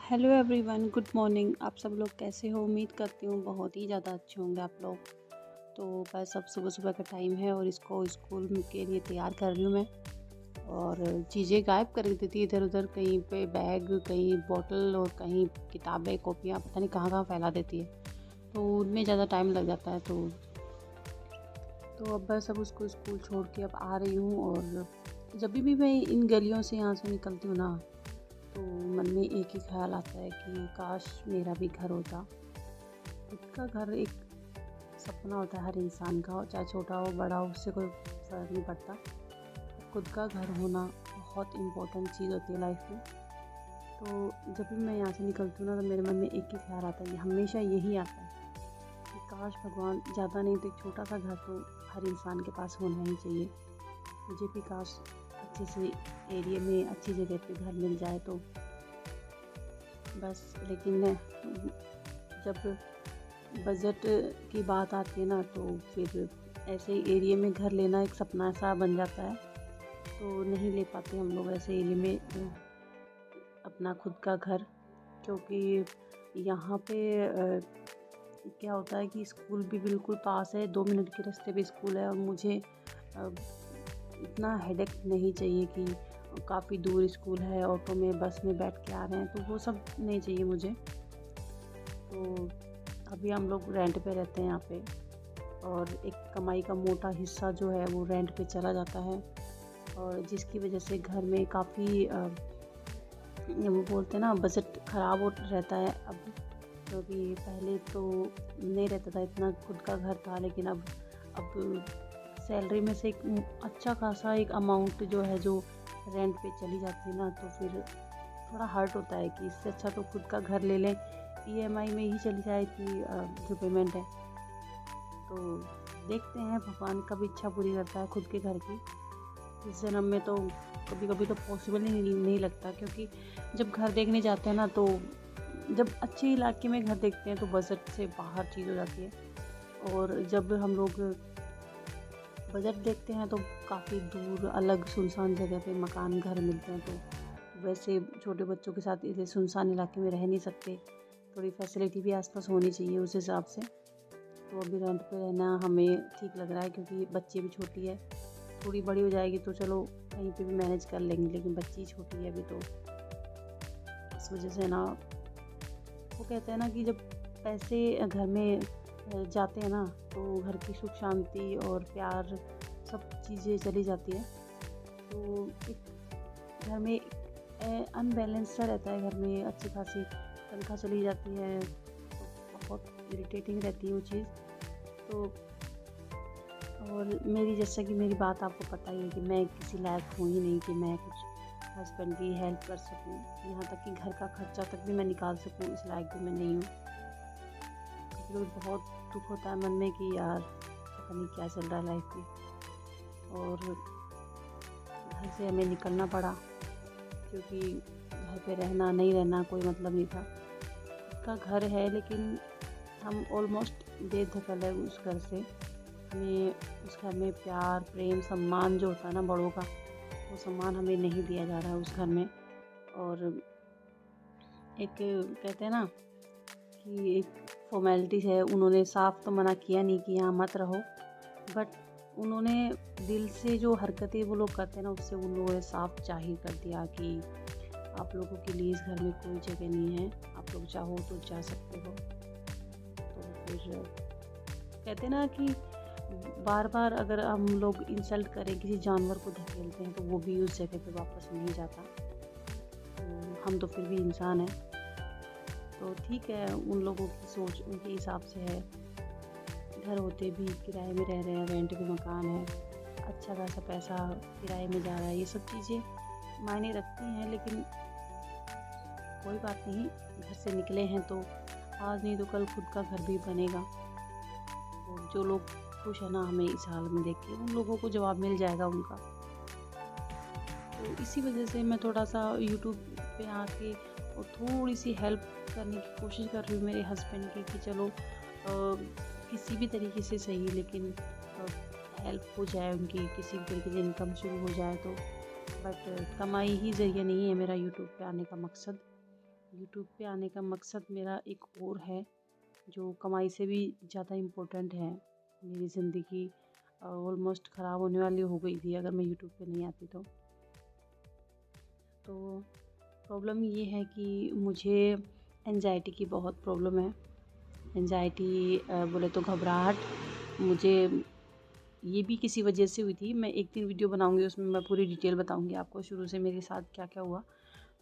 Hello everyone, good morning. आप सब लोग कैसे हो? उम्मीद करती हूँ बहुत ही ज़्यादा अच्छे होंगे आप लोग। तो बस अब सुबह सुबह का टाइम है और इसको स्कूल के लिए तैयार कर रही हूँ मैं। और चीज़ें गायब कर देती थी इधर उधर, कहीं पे बैग, कहीं बोतल और कहीं किताबें कॉपियाँ, पता नहीं कहाँ कहाँ फैला देती है। तो उनमें ज़्यादा टाइम लग जाता है। तो अब बस अब उसको स्कूल छोड़ के अब आ रही हूँ। और जब भी मैं इन गलियों से यहाँ से निकलती हूँ ना, तो मन में एक ही ख्याल आता है कि काश मेरा भी घर होता। खुद का घर एक सपना होता है हर इंसान का, चाहे छोटा हो बड़ा हो, उससे कोई फ़र्क नहीं पड़ता। खुद का घर होना बहुत इम्पोर्टेंट चीज़ होती है लाइफ में। तो जब भी मैं यहाँ से निकलती हूँ ना, तो मेरे मन में एक ही ख्याल आता है, हमेशा यही आता है कि काश भगवान ज़्यादा नहीं तो एक छोटा सा घर तो हर इंसान के पास होना ही चाहिए। मुझे भी काश अच्छे से एरिया में अच्छी जगह पे घर मिल जाए तो बस। लेकिन जब बजट की बात आती है ना, तो फिर ऐसे एरिया में घर लेना एक सपना सा बन जाता है। तो नहीं ले पाते हम लोग ऐसे एरिया में अपना खुद का घर, क्योंकि यहाँ पे क्या होता है कि स्कूल भी बिल्कुल पास है, 2 मिनट के रास्ते पे स्कूल है। और मुझे अ, इतना हेडेक नहीं चाहिए कि काफ़ी दूर स्कूल है, ऑटो में बस में बैठ के आ रहे हैं, तो वो सब नहीं चाहिए मुझे। तो अभी हम लोग रेंट पे रहते हैं यहाँ पे, और एक कमाई का मोटा हिस्सा जो है वो रेंट पे चला जाता है। और जिसकी वजह से घर में काफ़ी वो बोलते हैं ना, बजट ख़राब हो रहता है अब। क्योंकि पहले तो नहीं रहता था, इतना खुद का घर था, लेकिन अब सैलरी में से एक अच्छा खासा एक अमाउंट जो है जो रेंट पे चली जाती है ना, तो फिर थोड़ा हर्ट होता है कि इससे अच्छा तो खुद का घर ले लें, ईएमआई में ही चली जाए इतनी जो पेमेंट है। तो देखते हैं भगवान कब इच्छा पूरी करता है खुद के घर की। इस जन्म में तो कभी कभी तो पॉसिबल ही नहीं लगता, क्योंकि जब घर देखने जाते हैं ना, तो जब अच्छे इलाके में घर देखते हैं तो बजट से बाहर चीज़ हो जाती है। और जब हम लोग बजट देखते हैं तो काफ़ी दूर अलग सुनसान जगह पे मकान घर मिलते हैं। तो वैसे छोटे बच्चों के साथ इसे सुनसान इलाके में रह नहीं सकते, थोड़ी फैसिलिटी भी आसपास होनी चाहिए उस हिसाब से। तो अभी रेंट पे रहना हमें ठीक लग रहा है, क्योंकि बच्ची भी छोटी है। थोड़ी बड़ी हो जाएगी तो चलो कहीं पे भी मैनेज कर लेंगे, लेकिन बच्ची छोटी है अभी, तो इस वजह से ना, वो कहते हैं ना कि जब पैसे घर में जाते हैं ना, तो घर की सुख शांति और प्यार सब चीज़ें चली जाती है। तो एक घर में अनबैलेंस सा रहता है, घर में अच्छी खासी तनख्वाह चली जाती है, तो बहुत इरिटेटिंग रहती है वो चीज़। तो और मेरी, जैसा कि मेरी बात आपको पता ही है कि मैं किसी लायक हूँ ही नहीं कि मैं कुछ हस्बैंड की हेल्प कर सकूँ, यहाँ तक कि घर का खर्चा तक भी मैं निकाल सकूँ, इस लायक भी मैं नहीं हूँ। कभी कभी बहुत दुख होता है मन में कि यार पता नहीं क्या चल रहा है लाइफ में। और घर से हमें निकलना पड़ा, क्योंकि घर पे रहना नहीं रहना कोई मतलब नहीं था। उसका घर है, लेकिन हम ऑलमोस्ट बेदखल है उस घर से। हमें उस घर में प्यार, प्रेम, सम्मान जो होता है ना बड़ों का, वो सम्मान हमें नहीं दिया जा रहा है उस घर में। और एक कहते हैं ना कि एक फॉर्मेलिटीज़ है, उन्होंने साफ तो मना किया नहीं कि यहाँ मत रहो, बट उन्होंने दिल से जो हरकतें वो लोग करते हैं ना, उससे उन लोगों ने साफ जाहिर कर दिया कि आप लोगों के लिए इस घर में कोई जगह नहीं है, आप लोग चाहो तो जा सकते हो। तो फिर कहते हैं ना कि बार बार अगर हम लोग इंसल्ट करें, किसी जानवर को धकेलते हैं, तो वो भी उस जगह पे वापस नहीं जाता। तो हम तो फिर भी इंसान हैं। तो ठीक है, उन लोगों की सोच उनके हिसाब से है। घर होते भी किराए में रह रहे हैं, रेंट पे मकान है, अच्छा खासा पैसा किराए में जा रहा है, ये सब चीज़ें मायने रखती हैं। लेकिन कोई बात नहीं, घर से निकले हैं तो आज नहीं तो कल खुद का घर भी बनेगा। और जो लोग खुश है ना हमें इस हाल में देख के, उन लोगों को जवाब मिल जाएगा उनका। तो इसी वजह से मैं थोड़ा सा यूट्यूब पे आके और थोड़ी सी हेल्प करने की कोशिश कर रही हूँ मेरे हस्बैंड की, कि चलो किसी भी तरीके से सही, लेकिन हेल्प हो जाए उनकी, किसी भी तरीके से इनकम शुरू हो जाए तो। बट कमाई ही ज़रिया नहीं है मेरा यूट्यूब पे आने का मकसद। यूट्यूब पे आने का मकसद मेरा एक और है, जो कमाई से भी ज़्यादा इम्पोर्टेंट है। मेरी ज़िंदगी ऑलमोस्ट ख़राब होने वाली हो गई थी अगर मैं यूट्यूब पे नहीं आती तो प्रॉब्लम ये है कि मुझे एंजाइटी की बहुत प्रॉब्लम है। एंजाइटी बोले तो घबराहट मुझे ये भी किसी वजह से हुई थी। मैं एक दिन वीडियो बनाऊंगी, उसमें मैं पूरी डिटेल बताऊंगी आपको शुरू से मेरे साथ क्या क्या हुआ।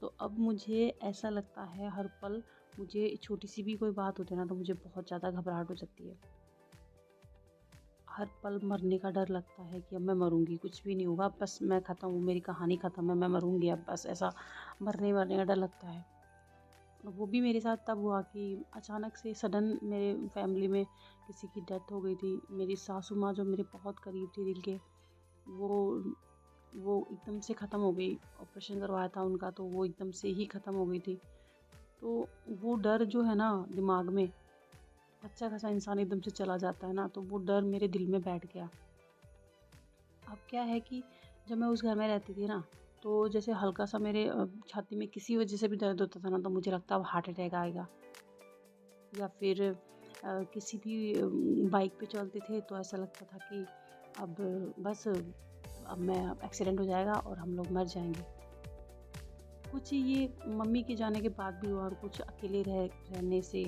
तो अब मुझे ऐसा लगता है हर पल, मुझे छोटी सी भी कोई बात होती है ना तो मुझे बहुत ज़्यादा घबराहट हो जाती है। हर पल मरने का डर लगता है कि अब मैं मरूंगी, कुछ भी नहीं होगा, बस मैं ख़त्म हूँ, मेरी कहानी ख़त्म है, मैं मरूंगी अब, बस ऐसा मरने का डर लगता है। वो भी मेरे साथ तब हुआ कि अचानक से सडन मेरे फैमिली में किसी की डेथ हो गई थी। मेरी सासू माँ जो मेरे बहुत करीब थी दिल के, वो वो एकदम से ख़त्म हो गई। ऑपरेशन करवाया था उनका तो वो एकदम से ही ख़त्म हो गई थी। तो वो डर जो है ना दिमाग में, अच्छा खासा इंसान एकदम से चला जाता है ना, तो वो डर मेरे दिल में बैठ गया। अब क्या है कि जब मैं उस घर में रहती थी ना, तो जैसे हल्का सा मेरे छाती में किसी वजह से भी दर्द होता था ना, तो मुझे लगता अब हार्ट अटैक आएगा। या फिर किसी भी बाइक पे चलते थे तो ऐसा लगता था कि अब बस अब मैं एक्सीडेंट हो जाएगा और हम लोग मर जाएंगे। कुछ ये मम्मी के जाने के बाद भी हुआ, और कुछ अकेले रहने से,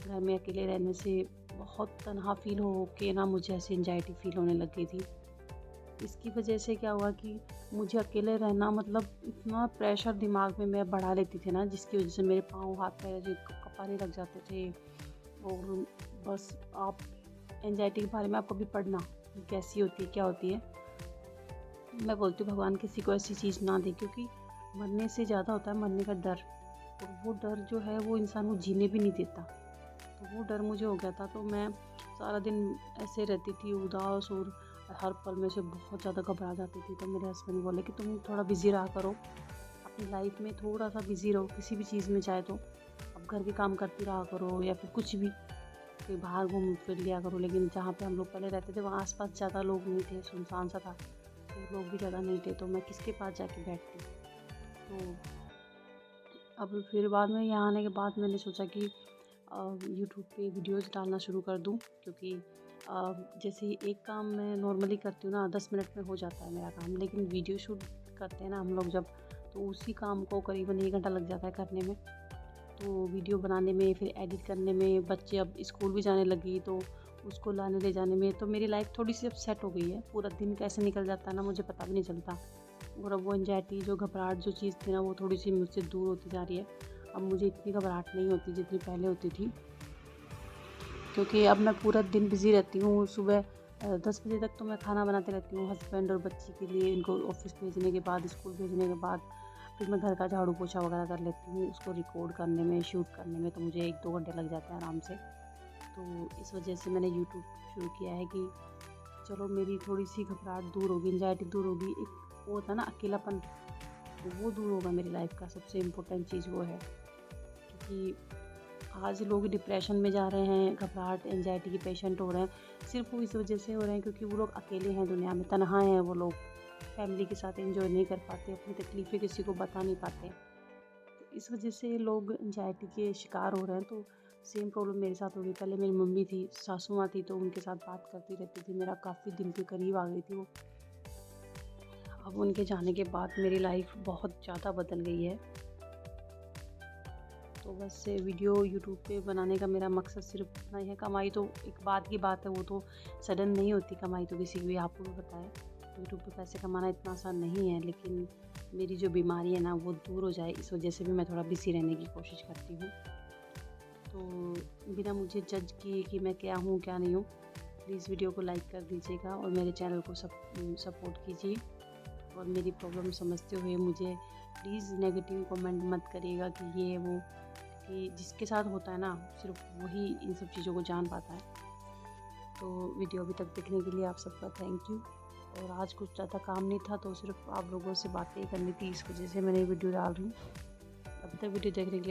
घर में अकेले रहने से बहुत तनहा फील हो के ना मुझे ऐसी एंजाइटी फील होने लग गई थी। इसकी वजह से क्या हुआ कि मुझे अकेले रहना मतलब इतना प्रेशर दिमाग में मैं बढ़ा लेती थी ना, जिसकी वजह से मेरे पाँव हाथ पैर ऐसे कँपाने लग जाते थे। और बस आप एंजाइटी के बारे में आप कभी पढ़ना कैसी होती है, क्या होती है। मैं बोलती हूँ भगवान किसी को ऐसी चीज़ ना दे, क्योंकि मरने से ज़्यादा होता है मरने का डर। और वो डर जो है वो इंसान को जीने भी नहीं देता। तो वो डर मुझे हो गया था, तो मैं सारा दिन ऐसे रहती थी उदास, और हर पल में से बहुत ज़्यादा घबरा जाती थी। तो मेरे हस्बैंड बोले कि तुम थोड़ा बिज़ी रहा करो, अपनी लाइफ में थोड़ा सा बिज़ी रहो किसी भी चीज़ में, चाहे तो अब घर के काम करती रहा करो या फिर कुछ भी, कहीं बाहर घूम फिर लिया करो। लेकिन जहाँ पे हम लोग पहले रहते थे वहाँ आसपास ज़्यादा लोग नहीं थे, सुनसान सा था, तो लोग भी ज़्यादा नहीं थे, तो मैं किसके पास जाके बैठती। तो अब फिर बाद में यहाँ आने के बाद मैंने सोचा कि यूट्यूब पे वीडियोज़ डालना शुरू कर दूँ, क्योंकि जैसे एक काम मैं नॉर्मली करती हूँ ना 10 मिनट में हो जाता है मेरा काम, लेकिन वीडियो शूट करते हैं ना हम लोग जब, तो उसी काम को करीबन 1 घंटा लग जाता है करने में। तो वीडियो बनाने में, फिर एडिट करने में, बच्चे अब स्कूल भी जाने लगी तो उसको लाने ले जाने में, तो मेरी लाइफ थोड़ी सी अब सेट हो गई है। पूरा दिन कैसे निकल जाता है ना मुझे पता भी नहीं चलता। और अब वो एंजाइटी जो घबराहट जो चीज़ थी ना वो थोड़ी सी मुझसे दूर होती जा रही है। अब मुझे इतनी घबराहट नहीं होती जितनी पहले होती थी, क्योंकि अब मैं पूरा दिन बिज़ी रहती हूँ। सुबह 10 बजे तक तो मैं खाना बनाते रहती हूँ हस्बैंड और बच्चे के लिए, इनको ऑफिस भेजने के बाद, स्कूल भेजने के बाद फिर मैं घर का झाड़ू पोछा वगैरह कर लेती हूँ। उसको रिकॉर्ड करने में, शूट करने में तो मुझे 1-2 घंटे लग जाते हैं आराम से। तो इस वजह से मैंने यूट्यूब शुरू किया है कि चलो मेरी थोड़ी सी घबराहट दूर होगी, एंजाइटी दूर होगी, एक वो होता है ना अकेलापन, तो वो दूर होगा। मेरी लाइफ का सबसे इम्पोर्टेंट चीज़ वो है, क्योंकि आज लोग डिप्रेशन में जा रहे हैं, घबराहट एंजाइटी के पेशेंट हो रहे हैं, सिर्फ वो इस वजह से हो रहे हैं क्योंकि वो लोग अकेले हैं दुनिया में, तन्हा हैं वो लोग, फैमिली के साथ एंजॉय नहीं कर पाते, अपनी तकलीफ़ें किसी को बता नहीं पाते। तो इस वजह से लोग एंजाइटी के शिकार हो रहे हैं। तो सेम प्रॉब्लम मेरे साथ हो गई। पहले मेरी मम्मी थी, सासू माँ थी, तो उनके साथ बात करती रहती थी, मेरा काफ़ी दिल के करीब आ गई थी वो। अब उनके जाने के बाद मेरी लाइफ बहुत ज़्यादा बदल गई है। तो बस वीडियो यूट्यूब पे बनाने का मेरा मकसद सिर्फ इतना ही है। कमाई तो एक बाद की बात है, वो तो सडन नहीं होती कमाई, तो किसी भी आपको भी पता है। यूट्यूब पे पैसे कमाना इतना आसान नहीं है, लेकिन मेरी जो बीमारी है ना वो दूर हो जाए, इस वजह से भी मैं थोड़ा बिज़ी रहने की कोशिश करती हूँ। तो बिना मुझे जज किए कि मैं क्या हूँ क्या नहीं हूँ, प्लीज़ वीडियो को लाइक कर दीजिएगा और मेरे चैनल को सपोर्ट कीजिए। और मेरी प्रॉब्लम समझते हुए मुझे प्लीज़ नेगेटिव कमेंट मत करिएगा कि ये वो, कि जिसके साथ होता है ना सिर्फ वही इन सब चीज़ों को जान पाता है। तो वीडियो अभी तक देखने के लिए आप सबका थैंक यू। और आज कुछ ज़्यादा काम नहीं था, तो सिर्फ आप लोगों से बातें करनी थी, इस वजह से मैंने वीडियो डाल रही हूँ। अभी तक वीडियो देखने के लिए